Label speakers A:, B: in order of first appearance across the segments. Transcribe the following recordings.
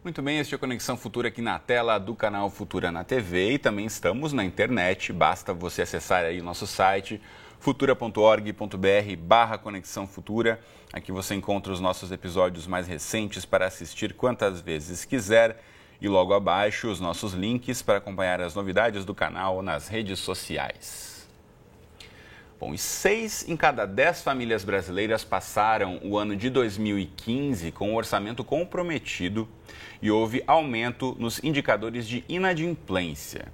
A: Muito bem, este é o Conexão Futura aqui na tela do canal Futura na TV e também estamos na internet, basta você acessar aí o nosso site futura.org.br/Conexão Futura. Aqui você encontra os nossos episódios mais recentes para assistir quantas vezes quiser e logo abaixo os nossos links para acompanhar as novidades do canal nas redes sociais. Bom, e 6 em cada 10 famílias brasileiras passaram o ano de 2015 com o orçamento comprometido e houve aumento nos indicadores de inadimplência.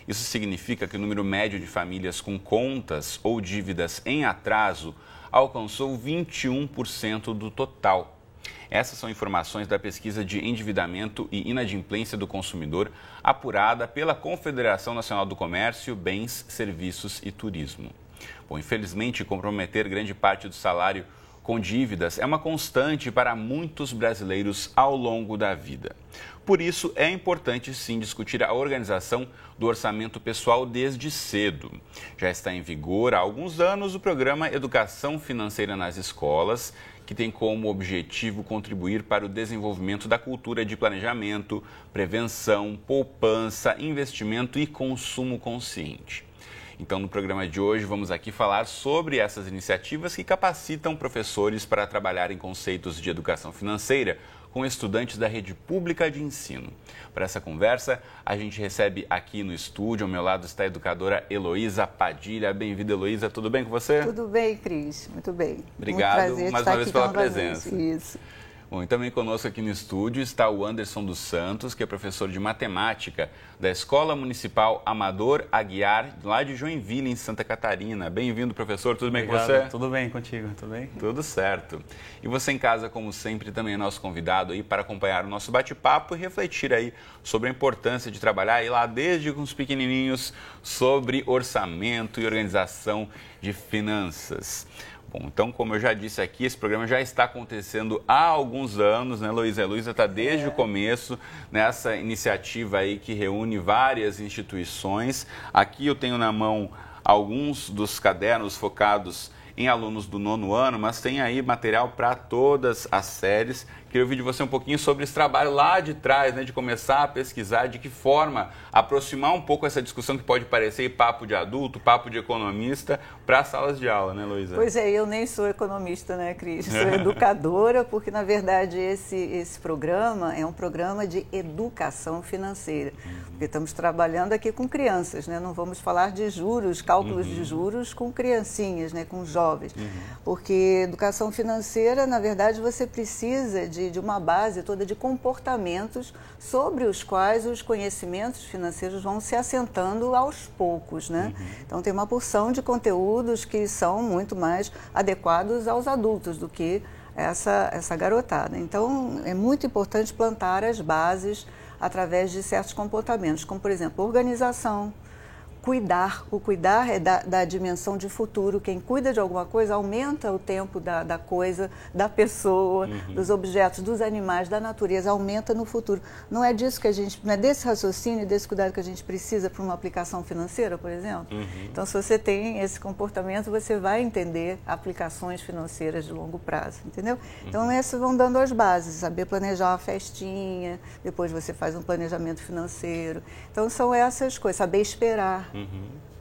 A: Isso significa que o número médio de famílias com contas ou dívidas em atraso alcançou 21% do total. Essas são informações da pesquisa de endividamento e inadimplência do consumidor apurada pela Confederação Nacional do Comércio, Bens, Serviços e Turismo. Bom, infelizmente, comprometer grande parte do salário com dívidas é uma constante para muitos brasileiros ao longo da vida. Por isso, é importante sim discutir a organização do orçamento pessoal desde cedo. Já está em vigor há alguns anos o programa Educação Financeira nas Escolas, que tem como objetivo contribuir para o desenvolvimento da cultura de planejamento, prevenção, poupança, investimento e consumo consciente. Então, no programa de hoje, vamos aqui falar sobre essas iniciativas que capacitam professores para trabalhar em conceitos de educação financeira com estudantes da rede pública de ensino. Para essa conversa, a gente recebe aqui no estúdio, ao meu lado está a educadora Heloísa Padilha. Bem-vinda, Heloísa. Tudo bem com você?
B: Tudo bem, Cris. Muito bem.
A: Obrigado mais uma vez pela presença.
B: Isso.
A: Bom, e também conosco aqui no estúdio está o Anderson dos Santos, que é professor de matemática da Escola Municipal Amador Aguiar, lá de Joinville, em Santa Catarina. Bem-vindo, professor. Tudo bem com você?
C: Tudo bem contigo, tudo bem?
A: Tudo certo. E você em casa, como sempre, também é nosso convidado aí para acompanhar o nosso bate-papo e refletir aí sobre a importância de trabalhar aí lá desde com os pequenininhos sobre orçamento e organização de finanças. Bom, então, como eu já disse aqui, esse programa já está acontecendo há alguns anos, né, Heloísa? A Heloísa está desde o começo nessa iniciativa aí que reúne várias instituições. Aqui eu tenho na mão alguns dos cadernos focados em alunos do 9º ano, mas tem aí material para todas as séries. Queria ouvir de você um pouquinho sobre esse trabalho lá de trás, né, de começar a pesquisar, de que forma aproximar um pouco essa discussão que pode parecer papo de adulto, papo de economista, para as salas de aula, né, Heloísa?
B: Pois é, eu nem sou economista, né, Cris? Sou educadora, porque, na verdade, esse programa é um programa de educação financeira. Porque estamos trabalhando aqui com crianças, né? Não vamos falar de juros, cálculos de juros com criancinhas, né, com jovens. Porque educação financeira, na verdade, você precisa de uma base toda de comportamentos sobre os quais os conhecimentos financeiros vão se assentando aos poucos, né? Então, tem uma porção de conteúdos que são muito mais adequados aos adultos do que essa garotada. Então, é muito importante plantar as bases através de certos comportamentos, como, por exemplo, organização, cuidar. O cuidar é da dimensão de futuro. Quem cuida de alguma coisa aumenta o tempo da coisa, da pessoa, dos objetos, dos animais, da natureza, aumenta no futuro. Não é disso que a gente, não é desse raciocínio, desse cuidado que a gente precisa para uma aplicação financeira, por exemplo? Então, se você tem esse comportamento, você vai entender aplicações financeiras de longo prazo, entendeu? Então, essas vão dando as bases, saber planejar uma festinha, depois você faz um planejamento financeiro. Então, são essas coisas, saber esperar.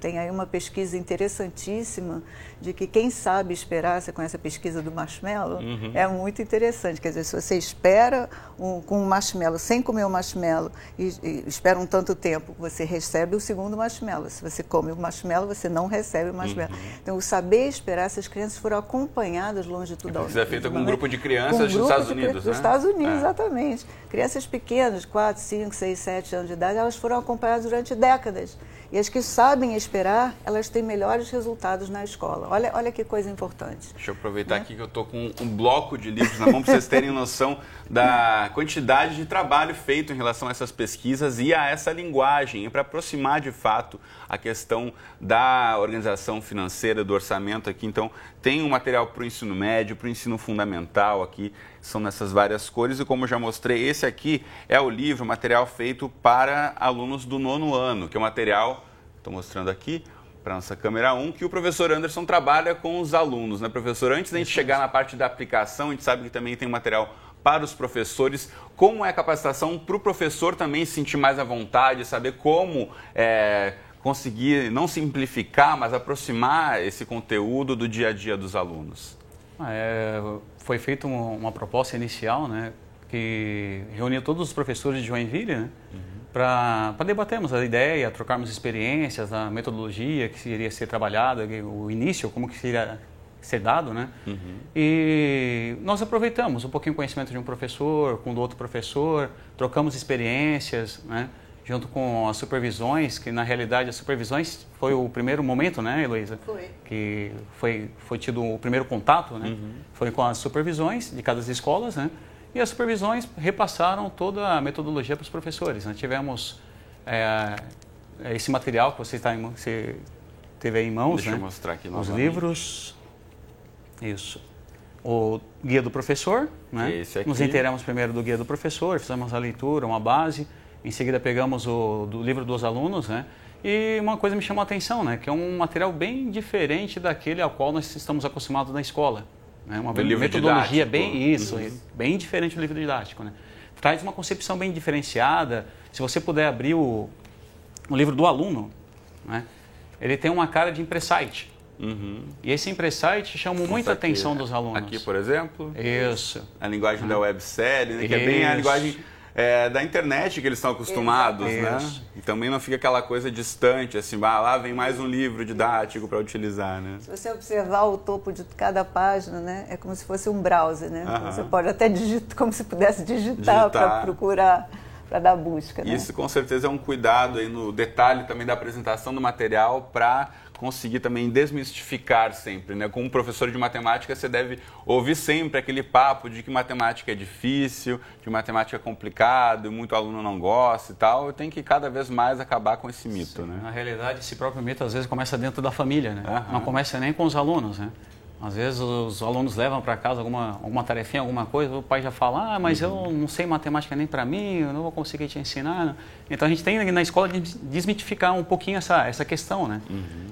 B: Tem aí uma pesquisa interessantíssima de que quem sabe esperar, você conhece a pesquisa do marshmallow? É muito interessante. Quer dizer, se você espera com um marshmallow, sem comer o marshmallow, e espera um tanto tempo, você recebe o segundo marshmallow. Se você come o marshmallow, você não recebe o marshmallow. Então, o saber esperar, essas crianças foram acompanhadas longitudinalmente.
A: Isso é feito com um grupo de crianças dos Estados Unidos, né?
B: Dos Estados Unidos, exatamente. Crianças pequenas, 4, 5, 6, 7 anos de idade, elas foram acompanhadas durante décadas. E as que sabem esperar, elas têm melhores resultados na escola. Olha que coisa importante.
A: Deixa eu aproveitar aqui que eu estou com um bloco de livros na mão para vocês terem noção da quantidade de trabalho feito em relação a essas pesquisas e a essa linguagem, para aproximar de fato a questão da organização financeira, do orçamento aqui. Então, tem um material para o ensino médio, para o ensino fundamental aqui, são nessas várias cores e como eu já mostrei, esse aqui é o livro, material feito para alunos do 9º ano, que é um material, estou mostrando aqui, para a nossa câmera 1, que o professor Anderson trabalha com os alunos, né, professor? Antes da gente chegar na parte da aplicação, a gente sabe que também tem material para os professores. Como é a capacitação para o professor também se sentir mais à vontade, saber como conseguir não simplificar, mas aproximar esse conteúdo do dia a dia dos alunos?
C: Foi feita uma proposta inicial, né, que reuniu todos os professores de Joinville, né, para debatermos a ideia, trocarmos experiências, a metodologia que iria ser trabalhada, o início, como que iria ser dado, né? E nós aproveitamos um pouquinho o conhecimento de um professor, com o do outro professor, trocamos experiências, né, junto com as supervisões, que na realidade as supervisões foi o primeiro momento, né, Heloísa?
B: Foi.
C: Que foi tido o primeiro contato, né? Foi com as supervisões de cada escolas, né? E as supervisões repassaram toda a metodologia para os professores. Nós tivemos esse material que você teve aí em mãos,
A: Deixa
C: né?
A: eu mostrar aqui
C: Os
A: novamente.
C: livros, isso. O guia do professor, né?
A: Esse aqui.
C: Nos inteiramos primeiro do guia do professor, fizemos a leitura, uma base. Em seguida pegamos do livro dos alunos, né? E uma coisa me chamou a atenção, né? Que é um material bem diferente daquele ao qual nós estamos acostumados na escola. Uma metodologia bem diferente do livro didático, né? Traz uma concepção bem diferenciada. Se você puder abrir o livro do aluno, né? Ele tem uma cara de impressite. E esse impressite chamou muita atenção dos alunos.
A: Aqui, por exemplo,
C: isso.
A: A linguagem da websérie, né? Que é bem a linguagem da internet que eles estão acostumados, né? E também não fica aquela coisa distante, assim, lá vem mais um livro didático para utilizar, né?
B: Se você observar o topo de cada página, né, é como se fosse um browser, né? Você pode até digitar, como se pudesse digitar para procurar, para dar busca, né?
A: Isso com certeza é um cuidado aí no detalhe também da apresentação do material para conseguir também desmistificar sempre, né? Como professor de matemática, você deve ouvir sempre aquele papo de que matemática é difícil, que matemática é complicado, e muito aluno não gosta e tal. Tem que cada vez mais acabar com esse mito, né?
C: Na realidade, esse próprio mito às vezes começa dentro da família, né? Não começa nem com os alunos, né? Às vezes os alunos levam para casa alguma tarefinha, alguma coisa, o pai já fala, mas eu não sei matemática nem para mim, eu não vou conseguir te ensinar. Então a gente tem na escola de desmitificar um pouquinho essa questão, né?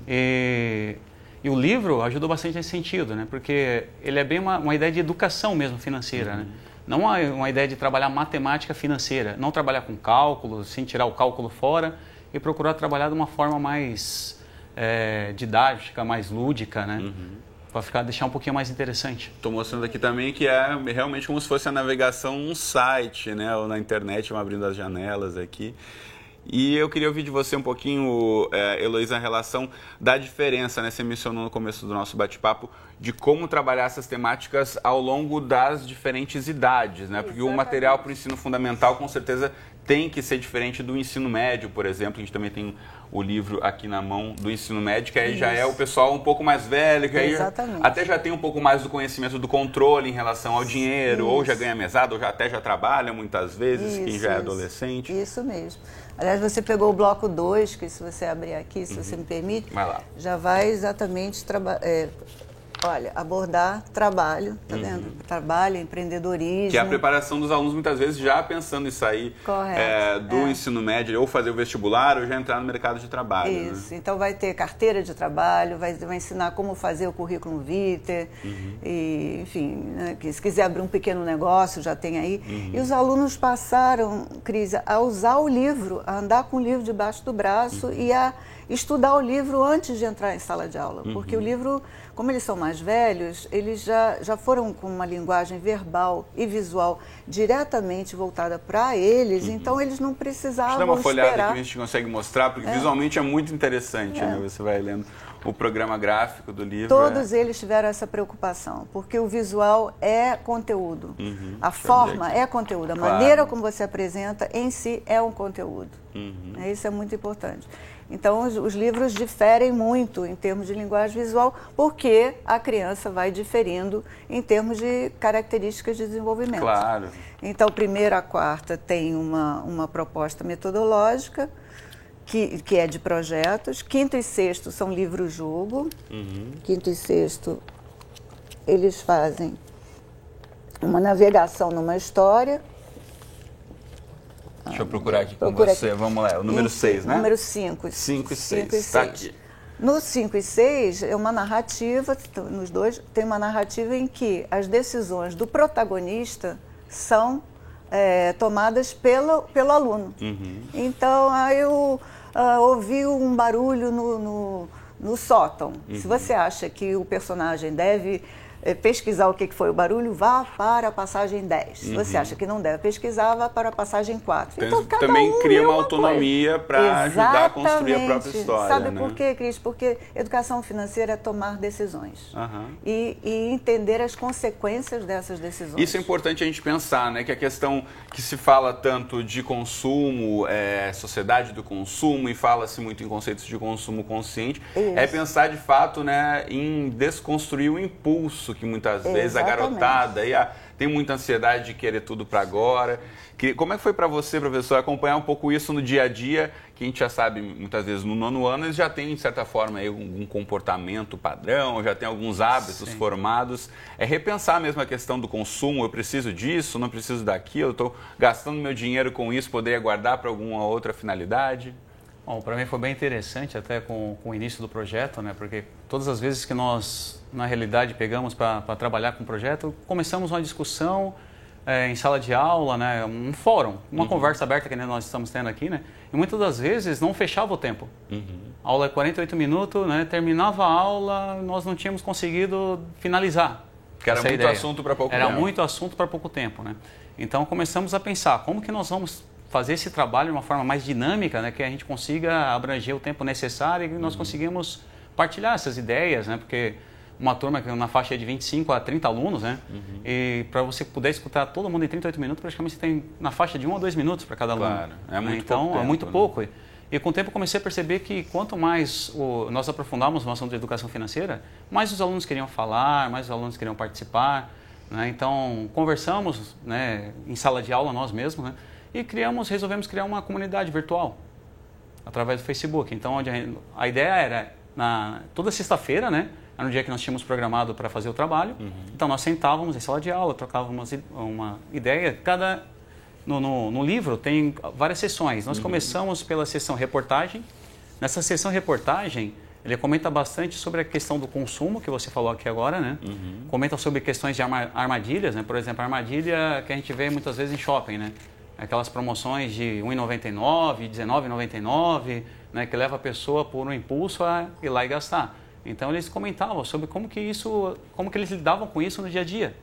C: E o livro ajudou bastante nesse sentido, né? Porque ele é bem uma ideia de educação mesmo financeira, né? Não uma ideia de trabalhar matemática financeira, não trabalhar com cálculo, sem tirar o cálculo fora e procurar trabalhar de uma forma mais didática, mais lúdica, né? Para deixar um pouquinho mais interessante.
A: Estou mostrando aqui também que é realmente como se fosse a navegação num site, né? Ou na internet, abrindo as janelas aqui. E eu queria ouvir de você um pouquinho, Heloísa, a relação da diferença, né? Você mencionou no começo do nosso bate-papo de como trabalhar essas temáticas ao longo das diferentes idades, né? Porque o material para o ensino fundamental, com certeza, tem que ser diferente do ensino médio, por exemplo. A gente também tem o livro aqui na mão do ensino médio, que aí já é o pessoal um pouco mais velho, que aí até já tem um pouco mais do conhecimento do controle em relação ao dinheiro, ou já ganha mesada, ou até já trabalha muitas vezes, quem já é adolescente.
B: Isso mesmo. Aliás, você pegou o bloco 2, que se você abrir aqui, se você me permite,
A: vai lá.
B: Já vai exatamente abordar trabalho, tá vendo? Trabalho, empreendedorismo.
A: Que é a preparação dos alunos, muitas vezes, já pensando em sair do ensino médio, ou fazer o vestibular, ou já entrar no mercado de trabalho.
B: Isso,
A: né?
B: Então vai ter carteira de trabalho, vai ensinar como fazer o currículo vitae, e, enfim, né, que se quiser abrir um pequeno negócio, já tem aí. E os alunos passaram, Cris, a usar o livro, a andar com o livro debaixo do braço e a estudar o livro antes de entrar em sala de aula, porque o livro, como eles são mais velhos, eles já foram com uma linguagem verbal e visual diretamente voltada para eles, então eles não precisavam
A: esperar. Deixa eu dar uma folhada
B: esperar.
A: que a gente consegue mostrar, porque visualmente é muito interessante, né? Você vai lendo o programa gráfico do livro.
B: Todos eles tiveram essa preocupação, porque o visual é conteúdo, a forma é conteúdo, a maneira como você apresenta em si é um conteúdo. Isso é muito importante. Então, os livros diferem muito em termos de linguagem visual, porque a criança vai diferindo em termos de características de desenvolvimento.
A: Claro.
B: Então, primeira a quarta tem uma proposta metodológica, que é de projetos. Quinto e sexto são livro-jogo. Quinto e sexto, eles fazem uma navegação numa história.
A: Deixa eu procurar aqui com você. Vamos lá, o número 6, né?
B: Número 5.
A: 5 e 6, está aqui.
B: No 5 e 6, é uma narrativa, nos dois, tem uma narrativa em que as decisões do protagonista são tomadas pelo aluno. Então, aí eu ouvi um barulho no sótão. Se você acha que o personagem deve pesquisar o que foi o barulho, vá para a passagem 10. Se você acha que não deve pesquisar, vá para a passagem 4.
A: Então também cria uma autonomia para ajudar a construir a própria história.
B: Sabe por quê, Cris? Porque educação financeira é tomar decisões e entender as consequências dessas decisões.
A: Isso é importante a gente pensar, né? Que a questão que se fala tanto de consumo, sociedade do consumo, e fala-se muito em conceitos de consumo consciente, é pensar de fato, né, em desconstruir o impulso que muitas vezes a garotada tem muita ansiedade de querer tudo para agora. Como é que foi para você, professor, acompanhar um pouco isso no dia a dia, que a gente já sabe, muitas vezes no 9º ano eles já têm, de certa forma, aí, um comportamento padrão, já tem alguns hábitos formados. É repensar mesmo a questão do consumo, eu preciso disso, não preciso daquilo, eu estou gastando meu dinheiro com isso, poderia guardar para alguma outra finalidade?
C: Bom, para mim foi bem interessante até com o início do projeto, né? Porque todas as vezes que nós, na realidade, pegamos para trabalhar com o projeto, começamos uma discussão em sala de aula, né? Um fórum, uma conversa aberta que nós estamos tendo aqui, né? E muitas das vezes não fechava o tempo. A aula é 48 minutos, né? Terminava a aula, nós não tínhamos conseguido finalizar.
A: Porque era muito assunto para pouco tempo.
C: Era muito assunto para pouco tempo, né? Então começamos a pensar, como que nós vamos fazer esse trabalho de uma forma mais dinâmica, né, que a gente consiga abranger o tempo necessário e que nós conseguimos partilhar essas ideias, né, porque uma turma que na faixa de 25 a 30 alunos, né, e para você poder escutar todo mundo em 38 minutos, praticamente você tem na faixa de 1 a 2 minutos para cada aluno.
A: Claro, é muito
C: então,
A: pouco tempo,
C: é muito
A: né?
C: pouco. E com o tempo comecei a perceber que quanto mais nós aprofundávamos no assunto de educação financeira, mais os alunos queriam falar, mais os alunos queriam participar, né, então conversamos, né, em sala de aula nós mesmos, né, e resolvemos criar uma comunidade virtual através do Facebook. Então, onde a ideia era, toda sexta-feira, né, era um dia que nós tínhamos programado para fazer o trabalho. Então, nós sentávamos em sala de aula, trocávamos uma ideia. No livro tem várias sessões. Nós começamos pela sessão reportagem. Nessa sessão reportagem, ele comenta bastante sobre a questão do consumo, que você falou aqui agora, né? Comenta sobre questões de armadilhas, né? Por exemplo, a armadilha que a gente vê muitas vezes em shopping, né? Aquelas promoções de R$ 1,99, R$ 19,99, né, que leva a pessoa por um impulso a ir lá e gastar. Então eles comentavam sobre como que eles lidavam com isso no dia a dia,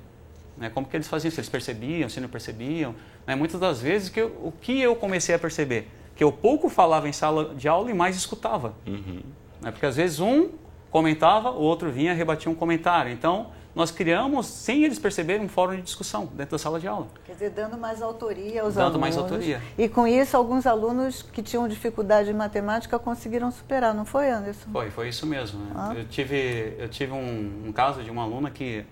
C: né, como que eles faziam, se eles percebiam, se não percebiam. Né, muitas das vezes o que eu comecei a perceber, que eu pouco falava em sala de aula e mais escutava. Né, porque às vezes um comentava, o outro vinha e rebatia um comentário. Então nós criamos, sem eles perceberem, um fórum de discussão dentro da sala de aula.
B: Quer dizer, dando mais autoria aos alunos.
C: Dando mais autoria.
B: E com isso, alguns alunos que tinham dificuldade em matemática conseguiram superar, não foi, Anderson?
C: Foi isso mesmo. Né? Eu tive um caso de uma aluna que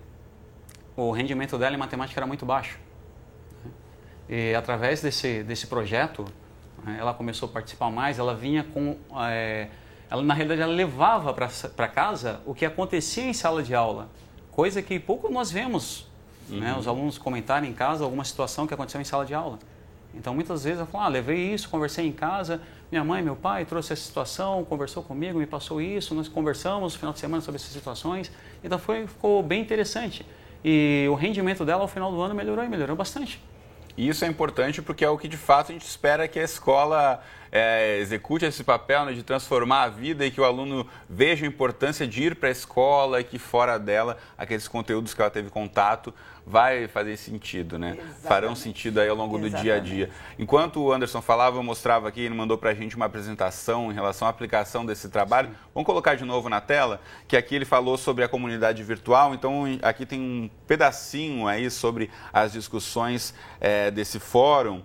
C: o rendimento dela em matemática era muito baixo. E através desse projeto, ela começou a participar mais, ela vinha com... na realidade, ela levava para casa o que acontecia em sala de aula. Coisa que pouco nós vemos, né, os alunos comentarem em casa alguma situação que aconteceu em sala de aula. Então, muitas vezes eu falo, levei isso, conversei em casa, minha mãe, meu pai trouxe essa situação, conversou comigo, me passou isso, nós conversamos no final de semana sobre essas situações. Então, ficou bem interessante. E o rendimento dela ao final do ano melhorou bastante.
A: E isso é importante porque é o que de fato a gente espera que a escola execute esse papel, né, de transformar a vida e que o aluno veja a importância de ir para a escola e que fora dela aqueles conteúdos que ela teve contato vai fazer sentido, né?
B: Exatamente.
A: Farão sentido aí ao longo do dia a dia. Enquanto o Anderson falava, eu mostrava aqui, ele mandou para a gente uma apresentação em relação à aplicação desse trabalho. Sim. Vamos colocar de novo na tela, que aqui ele falou sobre a comunidade virtual, então aqui tem um pedacinho aí sobre as discussões desse fórum.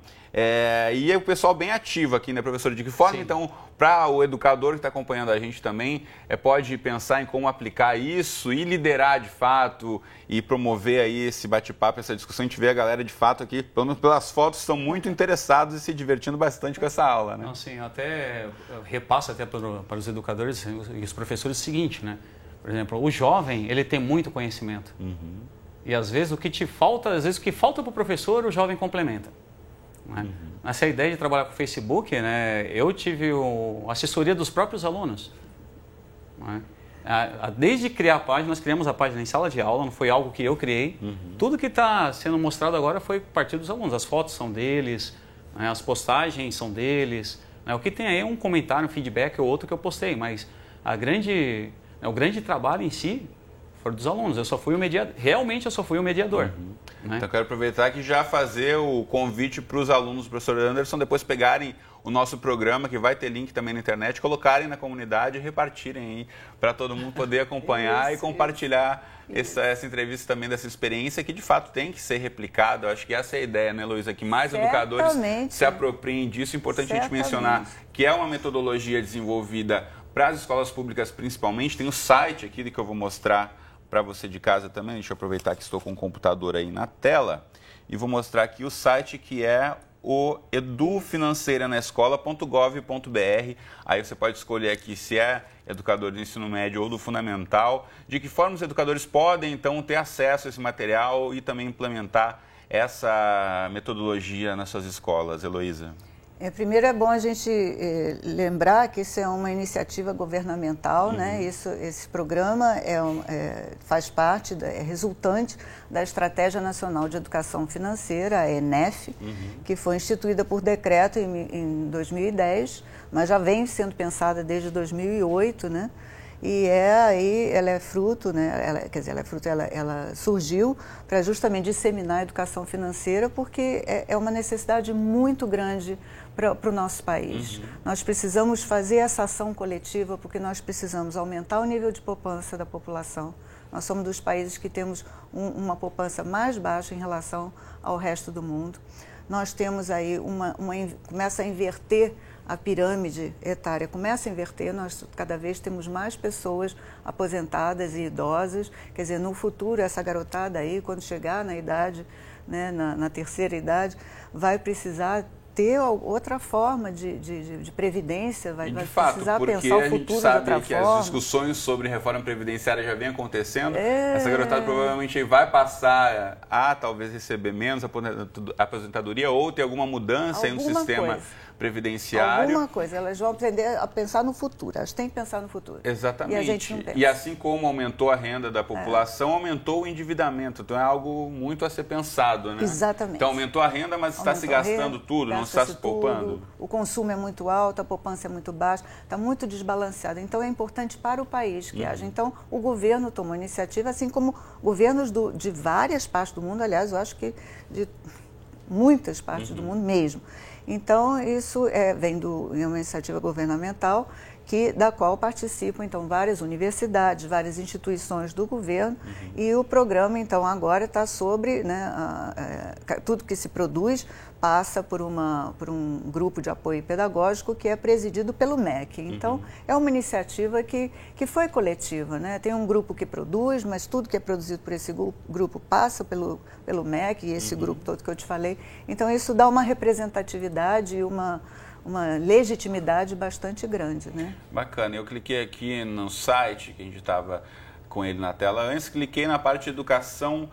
A: E é o pessoal bem ativo aqui, né, professor? De que forma, sim, então, para o educador que está acompanhando a gente também, pode pensar em como aplicar isso e liderar de fato e promover aí esse bate-papo, essa discussão. A gente vê a galera de fato aqui, pelo menos pelas fotos, estão muito interessados e se divertindo bastante com essa aula, né?
C: Não, sim, até repasso até para os educadores e os professores o seguinte, né? Por exemplo, o jovem, ele tem muito conhecimento. E às vezes o que falta para o professor, o jovem complementa. Né? Essa ideia de trabalhar com o Facebook, né, eu tive a assessoria dos próprios alunos. né? Desde criar a página, nós criamos a página em sala de aula, não foi algo que eu criei. Tudo que está sendo mostrado agora foi a partir dos alunos. As fotos são deles, né? As postagens são deles. Né? O que tem aí é um comentário, um feedback ou outro que eu postei, mas o grande trabalho em si foi dos alunos. Eu só fui o mediador. Realmente eu só fui o mediador. Né?
A: Então eu quero aproveitar aqui já fazer o convite para os alunos do professor Anderson depois pegarem o nosso programa, que vai ter link também na internet, colocarem na comunidade e repartirem aí para todo mundo poder acompanhar e compartilhar essa entrevista também, dessa experiência que de fato tem que ser replicada. Eu acho que essa é a ideia, né, Heloísa? Que mais educadores se apropriem disso. Importante a gente mencionar que é uma metodologia desenvolvida para as escolas públicas principalmente. Tem o site aqui que eu vou mostrar para você de casa também. Deixa eu aproveitar que estou com o computador aí na tela e vou mostrar aqui o site, que é o edufinanceiranaescola.gov.br. Aí você pode escolher aqui se é educador do ensino médio ou do fundamental, de que forma os educadores podem então ter acesso a esse material e também implementar essa metodologia nas suas escolas, Heloísa.
B: Primeiro é bom a gente lembrar que isso é uma iniciativa governamental, né? Esse programa faz parte, é resultante da Estratégia Nacional de Educação Financeira, a ENEF, que foi instituída por decreto em 2010, mas já vem sendo pensada desde 2008, né? E ela é fruto, né? Ela surgiu para justamente disseminar a educação financeira, porque é uma necessidade muito grande para o nosso país. Nós precisamos fazer essa ação coletiva, porque nós precisamos aumentar o nível de poupança da população. Nós somos dos países que temos uma poupança mais baixa em relação ao resto do mundo. Nós temos aí começa a inverter a pirâmide etária, começa a inverter, nós cada vez temos mais pessoas aposentadas e idosas. Quer dizer, no futuro, essa garotada aí, quando chegar na idade, né, na terceira idade, vai precisar ter outra forma de previdência, vai precisar pensar o futuro de outra forma.
A: A gente sabe que as discussões sobre reforma previdenciária já vêm acontecendo. Essa garotada provavelmente vai passar a talvez receber menos aposentadoria ou ter alguma mudança aí no sistema previdenciário.
B: Alguma coisa, elas vão aprender a pensar no futuro, elas têm que pensar no futuro.
A: Exatamente.
B: E a gente não pensa.
A: E assim como aumentou a renda da população, aumentou o endividamento. Então é algo muito a ser pensado, né?
B: Exatamente.
A: Então aumentou a renda, mas está se gastando tudo, não está se poupando.
B: O consumo é muito alto, a poupança é muito baixa, está muito desbalanceado. Então é importante para o país que haja. Então o governo tomou iniciativa, assim como governos de várias partes do mundo, aliás, eu acho que de muitas partes do mundo mesmo. Então, isso vem de uma iniciativa governamental da qual participam, então, várias universidades, várias instituições do governo, e o programa, então, agora está sobre, né, tudo que se produz passa por um grupo de apoio pedagógico que é presidido pelo MEC. Então, é uma iniciativa que foi coletiva, né? Tem um grupo que produz, mas tudo que é produzido por esse grupo passa pelo MEC, e esse grupo todo que eu te falei. Então, isso dá uma representatividade e uma legitimidade bastante grande, né?
A: Bacana. Eu cliquei aqui no site, que a gente estava com ele na tela antes, cliquei na parte de educação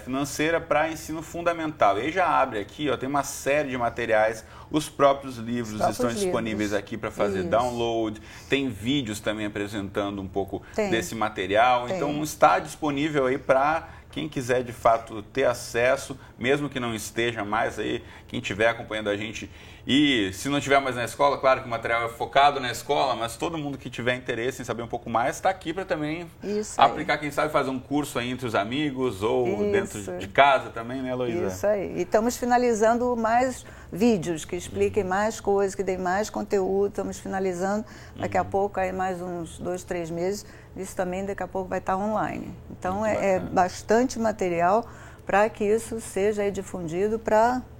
A: financeira para ensino fundamental. E aí já abre aqui, ó, tem uma série de materiais, os próprios livros estão disponíveis aqui para fazer download, tem vídeos também apresentando um pouco desse material, então está disponível aí para quem quiser de fato ter acesso, mesmo que não esteja mais aí, quem estiver acompanhando a gente. E se não estiver mais na escola, claro que o material é focado na escola, mas todo mundo que tiver interesse em saber um pouco mais está aqui para também aplicar, quem sabe fazer um curso aí entre os amigos ou dentro de casa também, né, Heloísa?
B: Isso aí. E estamos finalizando mais vídeos que expliquem mais coisas, que deem mais conteúdo. Estamos finalizando daqui a pouco, aí mais uns 2, 3 meses. Isso também daqui a pouco vai estar online. Então é bastante material para que isso seja aí difundido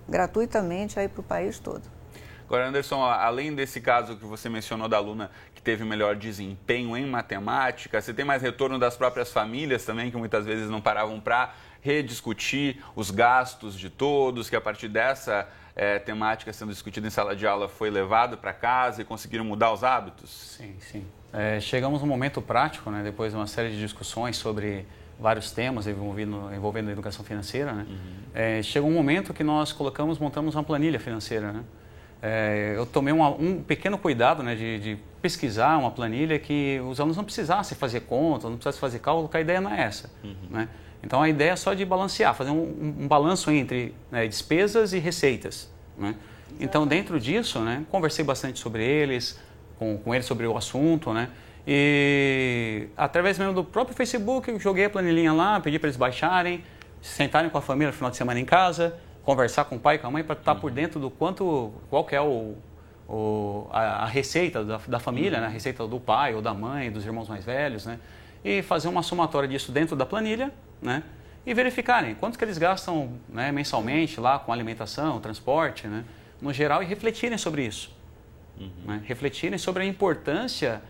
B: gratuitamente aí para o país todo.
A: Agora, Anderson, além desse caso que você mencionou da aluna que teve melhor desempenho em matemática, você tem mais retorno das próprias famílias também, que muitas vezes não paravam para rediscutir os gastos de todos, que a partir dessa temática sendo discutida em sala de aula foi levado para casa e conseguiram mudar os hábitos?
C: Sim, sim. Chegamos num momento prático, né, depois de uma série de discussões sobre vários temas envolvendo a educação financeira, né? Chegou um momento que nós montamos uma planilha financeira, né? eu tomei um pequeno cuidado, né, de pesquisar uma planilha que os alunos não precisassem fazer conta, não precisassem fazer cálculo, que a ideia não é essa. Né? Então a ideia é só de balancear, fazer um balanço entre, né, despesas e receitas. Né? Então dentro disso, né, conversei bastante sobre eles, com eles sobre o assunto, né? E através mesmo do próprio Facebook, eu joguei a planilhinha lá, pedi para eles baixarem, sentarem com a família no final de semana em casa, conversar com o pai e com a mãe para estar por dentro do qual que é a receita da família, né? A receita do pai ou da mãe, dos irmãos mais velhos, né? E fazer uma somatória disso dentro da planilha, né? E verificarem quanto que eles gastam, né, mensalmente lá com alimentação, transporte, né? No geral, e refletirem sobre isso. Né? Refletirem sobre a importância,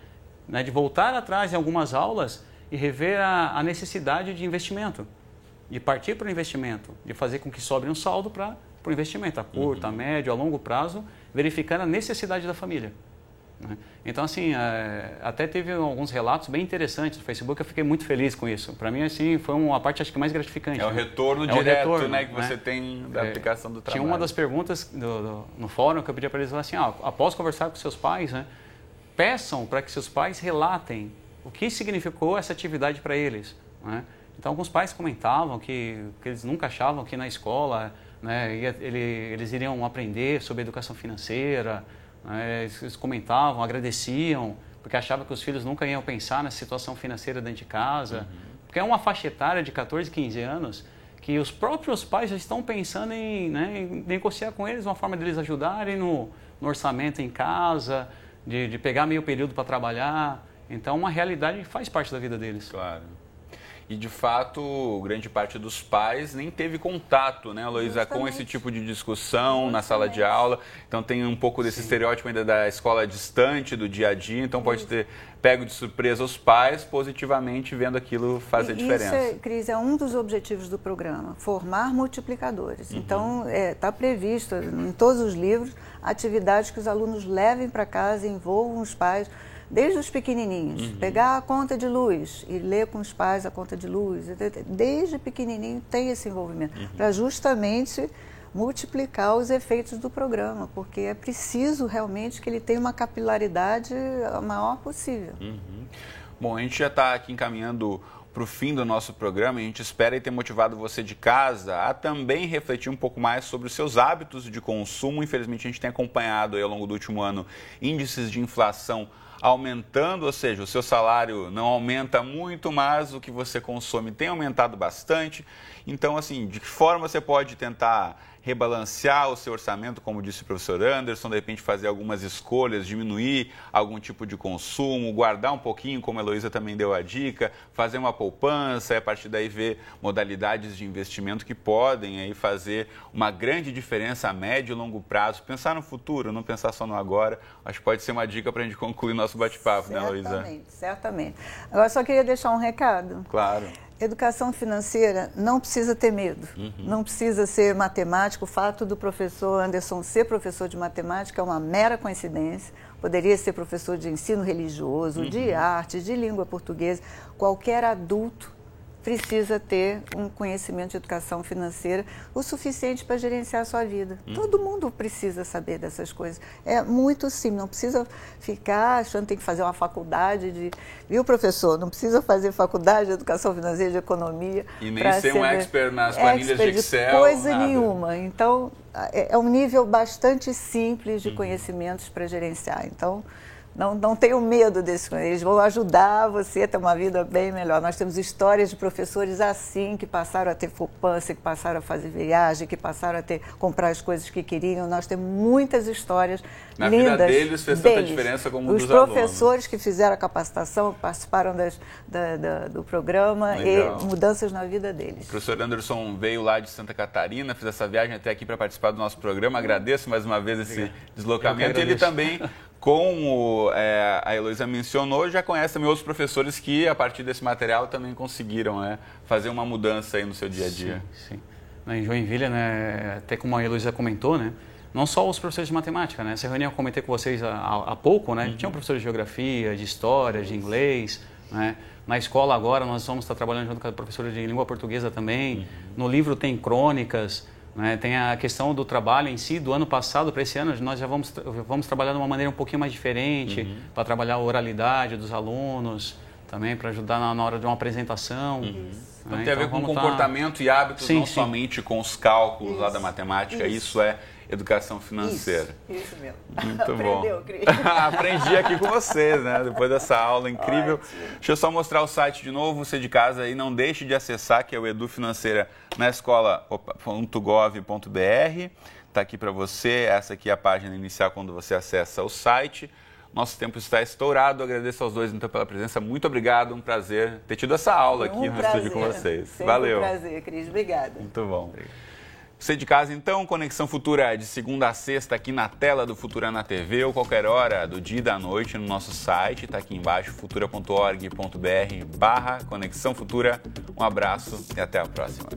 C: né, de voltar atrás em algumas aulas e rever a necessidade de investimento, de partir para o investimento, de fazer com que sobre um saldo para o investimento, a curto, a médio, a longo prazo, verificando a necessidade da família. Né? Então, assim, até teve alguns relatos bem interessantes no Facebook, eu fiquei muito feliz com isso. Para mim, assim, foi uma parte, acho que mais gratificante.
A: É o retorno direto, né, que você tem da aplicação do trabalho.
C: Tinha uma das perguntas no fórum que eu pedi para eles, assim, após conversar com seus pais, né, peçam para que seus pais relatem o que significou essa atividade para eles. Né? Então, alguns pais comentavam que eles nunca achavam que na escola, né, eles iriam aprender sobre educação financeira. Eles comentavam, agradeciam, porque achavam que os filhos nunca iam pensar nessa situação financeira dentro de casa. Porque é uma faixa etária de 14, 15 anos que os próprios pais já estão pensando em negociar com eles uma forma deles ajudarem no orçamento em casa, de pegar meio período para trabalhar. Então, uma realidade que faz parte da vida deles.
A: Claro. E, de fato, grande parte dos pais nem teve contato, né, Heloísa, com esse tipo de discussão na sala de aula. Então, tem um pouco desse estereótipo ainda da escola distante, do dia a dia. Então, pode ter pego de surpresa os pais, positivamente, vendo aquilo fazer diferença.
B: Isso, Cris, é um dos objetivos do programa, formar multiplicadores. Então, está previsto em todos os livros atividades que os alunos levem para casa e envolvam os pais, desde os pequenininhos, pegar a conta de luz e ler com os pais a conta de luz, desde pequenininho tem esse envolvimento, para justamente multiplicar os efeitos do programa, porque é preciso realmente que ele tenha uma capilaridade a maior possível.
A: Bom, a gente já está aqui encaminhando para o fim do nosso programa e a gente espera ter motivado você de casa a também refletir um pouco mais sobre os seus hábitos de consumo. Infelizmente, a gente tem acompanhado aí, ao longo do último ano índices de inflação aumentando, ou seja, o seu salário não aumenta muito, mas o que você consome tem aumentado bastante. Então, assim, de que forma você pode tentar rebalancear o seu orçamento, como disse o professor Anderson, de repente fazer algumas escolhas, diminuir algum tipo de consumo, guardar um pouquinho, como a Heloísa também deu a dica, fazer uma poupança e a partir daí ver modalidades de investimento que podem aí fazer uma grande diferença a médio e longo prazo. Pensar no futuro, não pensar só no agora, acho que pode ser uma dica para a gente concluir nosso bate-papo, né, Heloísa?
B: Certamente, certamente. Agora, só queria deixar um recado.
A: Claro.
B: Educação financeira não precisa ter medo, não precisa ser matemático. O fato do professor Anderson ser professor de matemática é uma mera coincidência. Poderia ser professor de ensino religioso, de arte, de língua portuguesa. Qualquer adulto precisa ter um conhecimento de educação financeira o suficiente para gerenciar a sua vida. Todo mundo precisa saber dessas coisas. É muito simples, não precisa ficar achando que tem que fazer uma faculdade de... Viu, professor? Não precisa fazer faculdade de educação financeira, de economia.
A: E nem ser um expert nas planilhas de Excel.
B: Coisa nenhuma. Então, é um nível bastante simples de conhecimentos para gerenciar. Então, não tenham medo desses, eles vão ajudar você a ter uma vida bem melhor. Nós temos histórias de professores assim, que passaram a ter poupança, que passaram a fazer viagem, que passaram a comprar as coisas que queriam. Nós temos muitas histórias
A: na
B: lindas.
A: Na vida deles fez tanta diferença como dos alunos.
B: Os professores que fizeram a capacitação, participaram do programa. Legal. E mudanças na vida deles.
A: O professor Anderson veio lá de Santa Catarina, fez essa viagem até aqui para participar do nosso programa. Agradeço mais uma vez esse deslocamento. Ele também... Como a Heloísa mencionou, já conhece também outros professores que, a partir desse material, também conseguiram, né, fazer uma mudança aí no seu dia a dia.
C: Sim. Em Joinville, né, até como a Heloísa comentou, né, não só os professores de matemática, né, essa reunião eu comentei com vocês há pouco, né, tinha um professor de geografia, de história, de inglês, né, na escola agora nós vamos estar trabalhando junto com a professora de língua portuguesa também, no livro tem crônicas, né? Tem a questão do trabalho em si, do ano passado para esse ano, nós já vamos trabalhar de uma maneira um pouquinho mais diferente, para trabalhar a oralidade dos alunos, também para ajudar na hora de uma apresentação.
A: Então, tem a ver com comportamento e hábitos, não somente com os cálculos lá da matemática, isso é educação financeira.
B: Isso mesmo.
A: Muito bom.
B: Aprendeu, Cris?
A: Aprendi aqui com vocês, né? Depois dessa aula incrível.
B: Ótimo.
A: Deixa eu só mostrar o site de novo, você de casa aí, não deixe de acessar, que é o Edu Financeira na escola.gov.br. Está aqui para você, essa aqui é a página inicial quando você acessa o site. Nosso tempo está estourado, agradeço aos dois então pela presença, muito obrigado, um prazer ter tido essa aula aqui no estúdio com vocês.
B: Sempre
A: Valeu.
B: Um prazer, Cris, obrigada.
A: Muito bom. Você de casa então, Conexão Futura de segunda a sexta aqui na tela do Futura na TV ou qualquer hora do dia e da noite no nosso site, está aqui embaixo, futura.org.br/Conexão Futura. Um abraço e até a próxima.